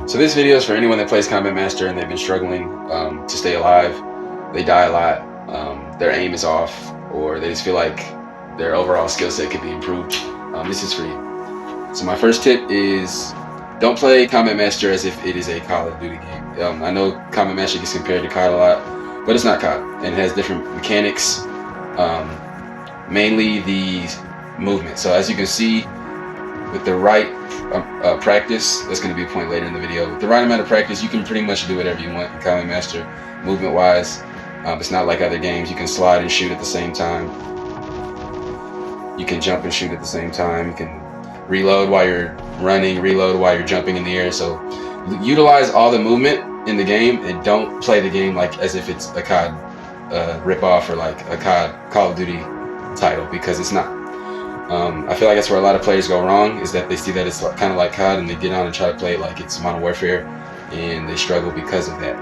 So this video is for anyone that plays Combat Master and they've been struggling to stay alive. They die a lot, their aim is off, or they just feel like their overall skill set could be improved. This is for you. So my first tip is don't play Combat Master as if it is a Call of Duty game. I know Combat Master gets compared to COD a lot, but it's not COD, and it has different mechanics, mainly the movement. So as you can see, with the right practice, that's going to be a point later in the video. With the right amount of practice, you can pretty much do whatever you want in Combat Master, movement-wise. It's not like other games. You can slide and shoot at the same time. You can jump and shoot at the same time. You can reload while you're running, reload while you're jumping in the air. So utilize all the movement in the game and don't play the game like as if it's a COD rip-off or like a COD Call of Duty title, because it's not. I feel like that's where a lot of players go wrong, is that they see that it's kind of like COD and they get on and try to play it like it's Modern Warfare, and they struggle because of that.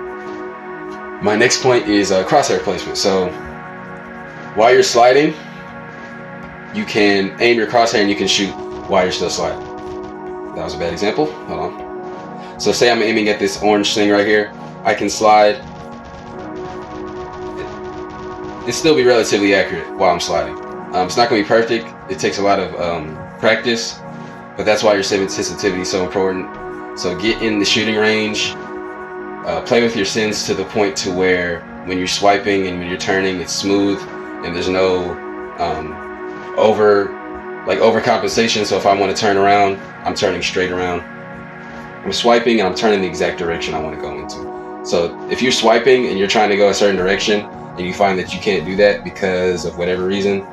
My next point is crosshair placement. So while you're sliding, you can aim your crosshair and you can shoot while you're still sliding. That was a bad example. Hold on. So say I'm aiming at this orange thing right here. I can slide. It'll still be relatively accurate while I'm sliding. It's not going to be perfect. It takes a lot of practice, but that's why your sensitivity is so important. So get in the shooting range. Play with your sins to the point to where when you're swiping and when you're turning, it's smooth and there's no overcompensation. So if I want to turn around, I'm turning straight around. I'm swiping and I'm turning the exact direction I want to go into. So if you're swiping and you're trying to go a certain direction and you find that you can't do that because of whatever reason,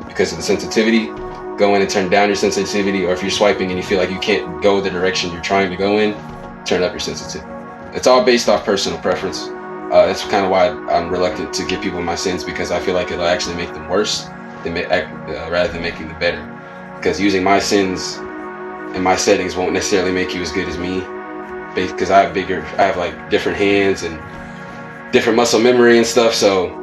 because of the sensitivity, go in and turn down your sensitivity. Or if you're swiping and you feel like you can't go the direction you're trying to go in, turn up your sensitivity. It's all based off personal preference. That's kind of why I'm reluctant to give people my sins, because I feel like it'll actually make them worse rather than making them better. Because using my sins and my settings won't necessarily make you as good as me, because I have like different hands and different muscle memory and stuff. So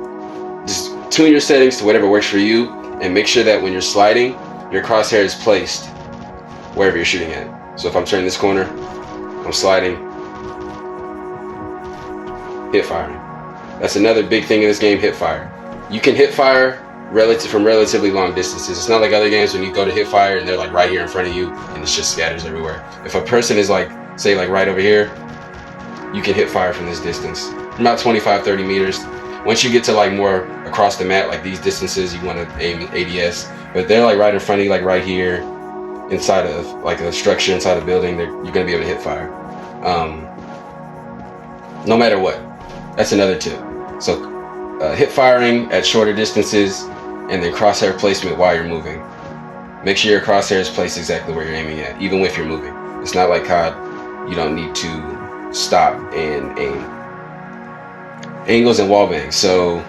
just tune your settings to whatever works for you, and make sure that when you're sliding, your crosshair is placed wherever you're shooting at. So if I'm turning this corner, I'm sliding, Hipfire. That's another big thing in this game, Hipfire. You can Hipfire from relatively long distances. It's not like other games when you go to Hipfire and they're like right here in front of you and it just scatters everywhere. If a person is like, say like right over here, you can Hipfire from this distance, about 25-30 meters. Once you get to like more across the map, like these distances, you want to aim ADS, but they're like right in front of you, like right here, inside of like a structure, inside a building, you're going to be able to Hipfire. No matter what. That's another tip. So hip firing at shorter distances, and then crosshair placement while you're moving. Make sure your crosshair is placed exactly where you're aiming at, even if you're moving. It's not like COD. You don't need to stop and aim. Angles and wall bangs. So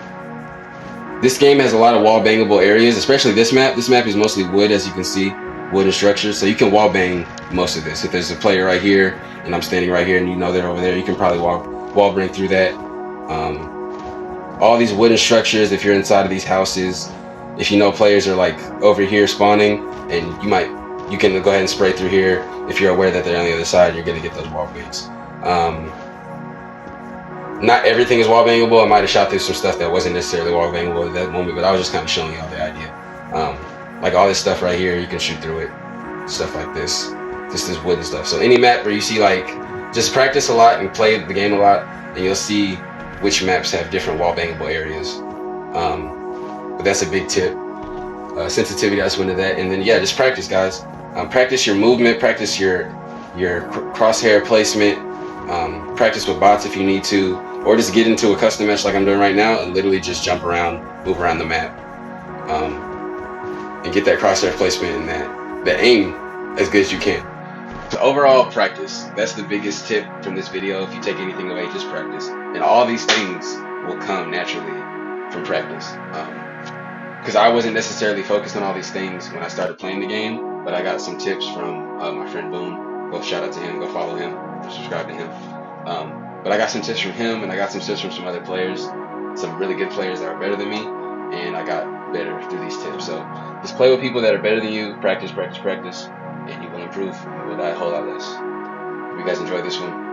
this game has a lot of wall bangable areas, especially this map. This map is mostly wood, as you can see, wooden structures. So you can wall bang most of this. If there's a player right here and I'm standing right here and you know they're over there, you can probably wall bang through that. All these wooden structures, if you're inside of these houses, if you know players are like over here spawning, and you can go ahead and spray through here. If you're aware that they're on the other side, you're gonna get those wall bangs. Not everything is wall bangable. I might have shot through some stuff that wasn't necessarily wall bangable at that moment, but I was just kind of showing y'all the idea. Like all this stuff right here, you can shoot through it. Stuff like this, just this wooden stuff. So any map where you see, like, just practice a lot and play the game a lot, and you'll see which maps have different wall bangable areas. But that's a big tip. Sensitivity, I just went into that. And then yeah, just practice, guys. Practice your movement, practice your crosshair placement, practice with bots if you need to, or just get into a custom match like I'm doing right now and literally just jump around, move around the map, and get that crosshair placement and that aim as good as you can. So overall, practice. That's the biggest tip from this video. If you take anything away, just practice. And all these things will come naturally from practice. Because I wasn't necessarily focused on all these things when I started playing the game, but I got some tips from my friend Boone. Go shout out to him, go follow him, subscribe to him. But I got some tips from him, and I got some tips from some other players, some really good players that are better than me, and I got better through these tips. So just play with people that are better than you, practice, and you will improve. You will die a whole lot less. Hope you guys enjoyed this one.